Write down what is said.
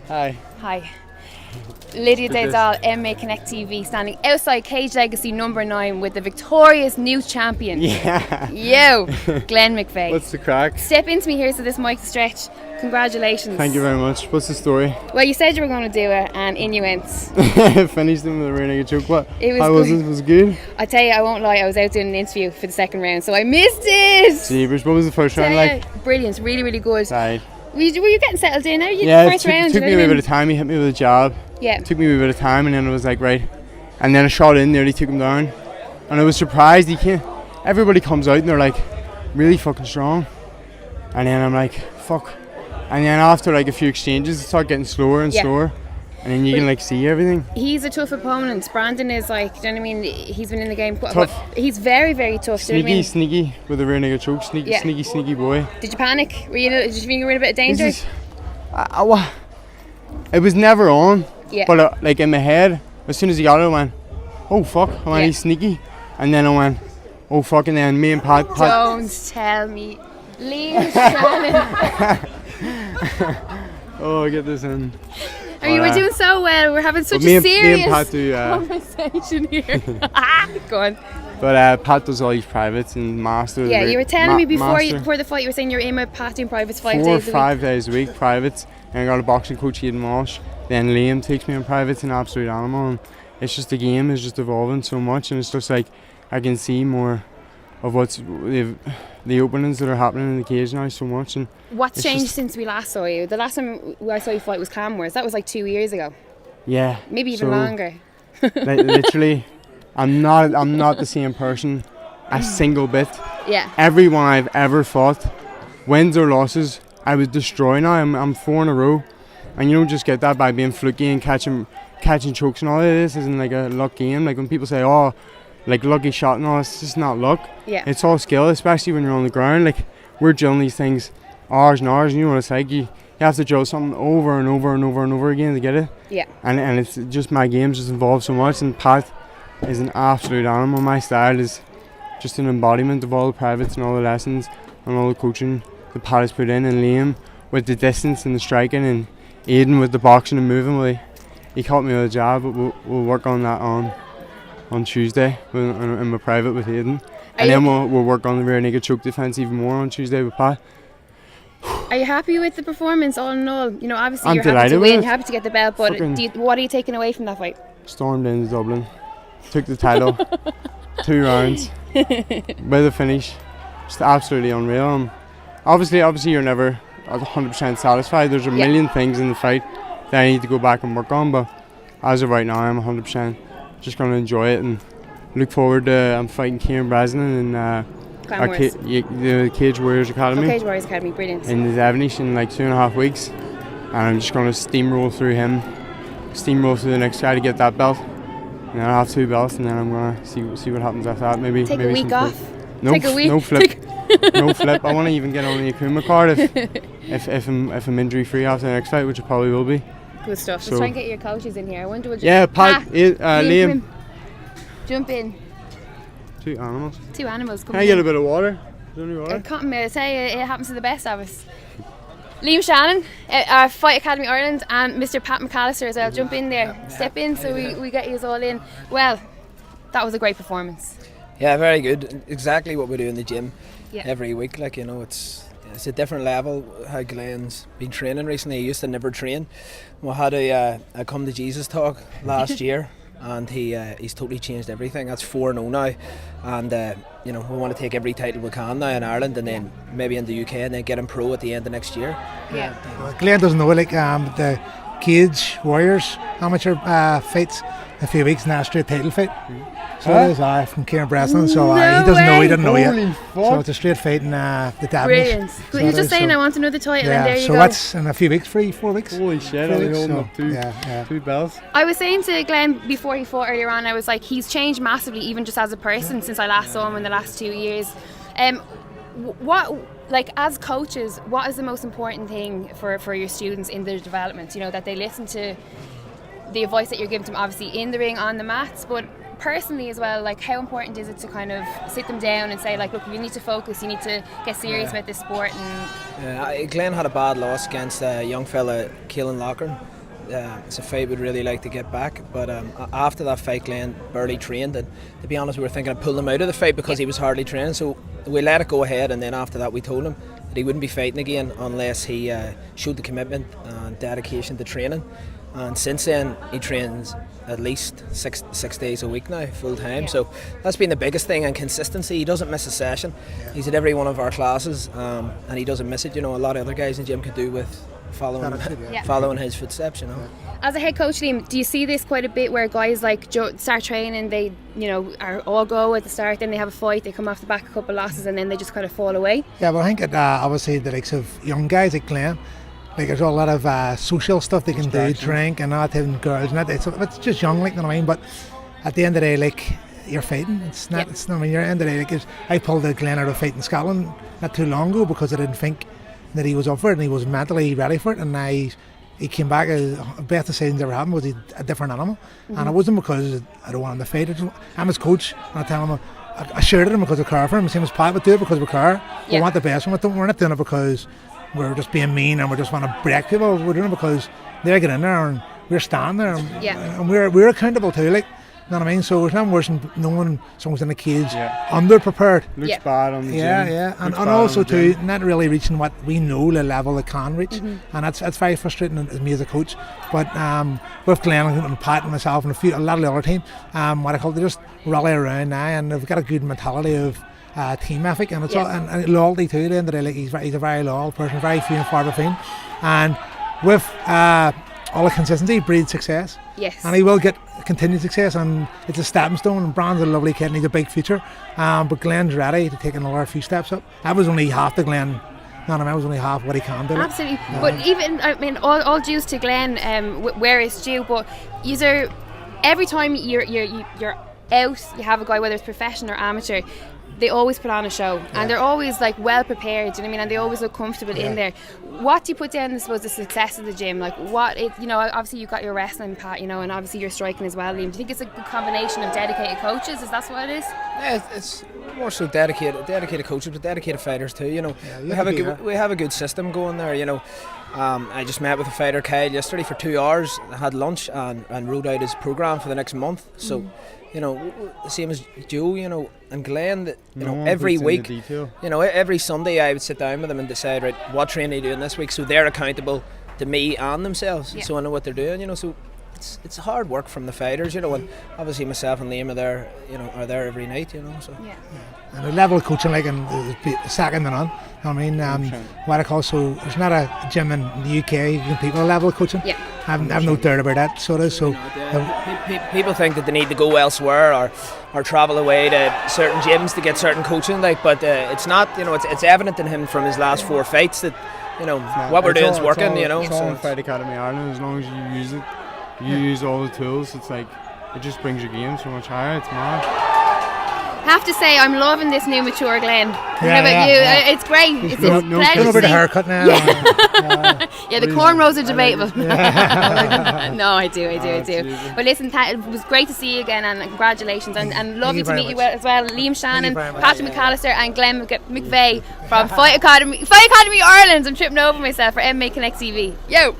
Hi. Hi. Lydia Daydal, MMA Connect TV, standing outside Cage Legacy number 9 with the victorious new champion. Yeah. You, Glenn McVeigh. What's the crack? Step into me here so this mic's stretch. Congratulations. Thank you very much. What's the story? Well, you said you were going to do it, and in you went. Finished them with a rear naked choke. What? It was How was it? Was it good? I tell you, I won't lie, I was out doing an interview for the second round, so I missed it. Jeebers, what was the first round like? Brilliant, really, really good. Right. Were you getting settled in now? Yeah, first round, it took me a bit of time. He hit me with a jab. Yeah. It took me a bit of time, and then it was like, right. And then I shot in, nearly took him down. And I was surprised. Everybody comes out and they're like, really fucking strong. And then I'm like, fuck. And then after like a few exchanges, it started getting slower and slower. And then you can like see everything. He's a tough opponent. Brandon is like, do you know what I mean? He's been in the game quite tough. He's very, very tough. Sneaky with a rear naked choke. Sneaky boy. Did you panic? Did you think you were in a bit of danger? It was never on. Yeah. But like in my head, as soon as he got it, I went, oh fuck. I went, he's sneaky. And then I went, oh fuck. And then me and Pat. Don't tell me. Liam Shannon. Oh, get this in. We're doing so well. We're having such a serious conversation here. Go on. But Pat does all these privates and masters. Yeah, you were telling me before the fight, you were saying you're in with Pat doing privates 5 days a week. 4 or 5 days a week, privates. And I got a boxing coach, Aidan Walsh. Then Liam takes me on privates, an absolute animal. And it's just the game is just evolving so much, and it's just like I can see more of what's the openings that are happening in the cage now so much. And what's changed since we last saw you? The last time I saw you fight was Clamworth. That was like 2 years ago. Yeah. Maybe even longer. Literally, I'm not the same person a single bit. Yeah. Everyone I've ever fought, wins or losses, I was destroying. Now I'm 4 in a row, and you don't just get that by being fluky and catching chokes and all. This isn't like a luck game. Like when people say, oh, like lucky shot and all, it's just not luck. Yeah. It's all skill, especially when you're on the ground. Like we're drilling these things hours and hours, and you know what it's like. You have to drill something over and over and over and over again to get it. Yeah. And it's just my game's just involved so much, and Pat is an absolute animal. My style is just an embodiment of all the privates and all the lessons and all the coaching that Pat has put in, and Liam with the distance and the striking, and Aidan with the boxing and moving. Well, he caught me with a jab, but we'll work on that on Tuesday in my private with Aidan. And then we'll work on the rear naked choke defence even more on Tuesday with Pat. Are you happy with the performance all in all? You know, obviously I'm you're happy to with win, it. happy to get the belt, but what are you taking away from that fight? Stormed into Dublin, took the title, 2 rounds, with a finish, just absolutely unreal. Obviously you're never 100% satisfied. There's a million things in the fight that I need to go back and work on, but as of right now I'm 100% just going to enjoy it and look forward to I'm fighting Kieran Brasnan in the Cage Warriors Academy. Cage Warriors Academy, brilliant. In the Devonish in like 2.5 weeks, and I'm just going to steamroll through the next guy to get that belt, and then I'll have 2 belts, and then I'm going to see what happens after that. Maybe a week off. No flip. No flip. I want to even get on the Akuma card if I'm injury free after the next fight, which I probably will be. Good stuff. So, let's try and get your coaches in here. I wonder what Pat, Liam. Jump in. 2 animals. 2 animals. Can I get a bit of water? Is there any water? I say it happens to the best of us. Liam Shannon, our Fight Academy Ireland, and Mr. Pat McAllister as well. Jump in there. Step in so we get you all in. Well, that was a great performance. Yeah, very good. Exactly what we do in the gym every week. Like, you know, it's a different level how Glenn's been training recently. He used to never train. We had a come to Jesus talk last year, and he's totally changed everything. That's 4-0 now, and you know, we want to take every title we can now in Ireland, and then maybe in the UK, and then get him pro at the end of next year. Yeah. Well, Glenn doesn't know, like the Cage Warriors amateur fights in a few weeks, and that's a straight title fight. So it is from Kieran Brasnan, so he didn't know yet. So it's a straight fight in the Devonish. Brilliant. So he was just saying I want another title, and there you go. So that's in a few weeks, 4 weeks. Holy shit, I'll be holding up 2 belts. I was saying to Glenn before he fought earlier on, I was like, he's changed massively, even just as a person, since I last saw him in the last 2 years. As coaches, what is the most important thing for your students in their development? You know, that they listen to the advice that you're giving to them, obviously in the ring, on the mats, but personally as well, like how important is it to kind of sit them down and say, like, look, you need to focus, you need to get serious about this sport? And Glenn had a bad loss against a young fella, Keelan Loughran, it's a fight we'd really like to get back. But after that fight, Glenn barely trained, and to be honest, we were thinking of pulling him out of the fight because he was hardly training. So we let it go ahead, and then after that, we told him that he wouldn't be fighting again unless he showed the commitment and dedication to training. And since then, he trains at least six days a week now, full time. Yeah. So that's been the biggest thing, and consistency. He doesn't miss a session. Yeah. He's at every one of our classes, and he doesn't miss it. You know, a lot of other guys in the gym could do with following his footsteps. You know. As a head coach, Liam, do you see this quite a bit where guys like start training, they are all go at the start, then they have a fight, they come off the back a couple of losses, and then they just kind of fall away? Yeah, well, I think obviously the likes of young guys like Glenn. Like there's a lot of social stuff they can do, drink and not having girls and that. It's just young, like, you know what I mean? But at the end of the day, like, you're fighting. It's not. It's not. I mean, you're at the end of the day. Like, I pulled out Glenn out of a fight in Scotland not too long ago because I didn't think that he was up for it and he was mentally ready for it. And he came back. The best decisions ever happened was he's a different animal. Mm-hmm. And it wasn't because I don't want him to fight. I'm his coach, and I tell him I shared him because I care for him. Same as Pat would do it because we care. We want the best from it. We're not doing it because we're just being mean and we just want to break people. We're doing it because they're getting in there and we're standing there and we're accountable too, like, you know what I mean? So it's not worse than knowing someone's in the cage underprepared. Looks bad on the gym. And also too, not really reaching what we know the level they can reach. Mm-hmm. And that's very frustrating as me as a coach. But with Glenn and Pat and myself and a lot of the other team, what I call, they just rally around now and they've got a good mentality of team ethic, and it's all, and loyalty too. At the end of the day, like, he's a very loyal person, very few and far between, and with all the consistency breeds success. Yes, and he will get continued success, and it's a stepping stone. And Brand's a lovely kid, and he's a big future. But Glenn's ready to take another few steps up. That was only half the Glenn. No, I was only half what he can do. Absolutely, but even all dues to Glenn, where it's due. But every time you're out, you have a guy, whether it's professional or amateur, they always put on a show, and they're always like well prepared, you know what I mean, and they always look comfortable in there. What do you put down, I suppose, the success of the gym? Like, obviously you've got your wrestling, Pat, and obviously you're striking as well, Liam. Do you think it's a good combination of dedicated coaches? Is that what it is? Yeah, it's more so dedicated coaches, but dedicated fighters too. We have a good system going there. I just met with a fighter, Kyle, yesterday for 2 hours. I had lunch and wrote out his program for the next month. So. Same as Joe, and Glenn, every week, every Sunday I would sit down with them and decide, right, what training are you doing this week? So they're accountable to me and themselves, so I know what they're doing, so it's hard work from the fighters, and obviously myself and Liam are there every night, so. Yeah. And the level of coaching, like, and second to none. I mean, what I call, so there's not a gym in the UK you can people a level of coaching. Yeah. I've no doubt about that. So it is. So people think that they need to go elsewhere or travel away to certain gyms to get certain coaching, but it's not. It's evident in him from his last 4 fights that what we're doing is working. It's all in Fight Academy Ireland. As long as you use it, you use all the tools. It's like it just brings your game so much higher. It's mad. I have to say, I'm loving this new mature Glenn. How about you? Yeah. It's great. It's a pleasure to see. The haircut now. Yeah, the cornrows are debatable. No, I do. But listen, it was great to see you again, and congratulations, and lovely to meet you as well. Liam Shannon, Patrick McAllister, and Glenn McVeigh from Fight Academy Ireland. I'm tripping over myself for MMA Connect TV. Yo!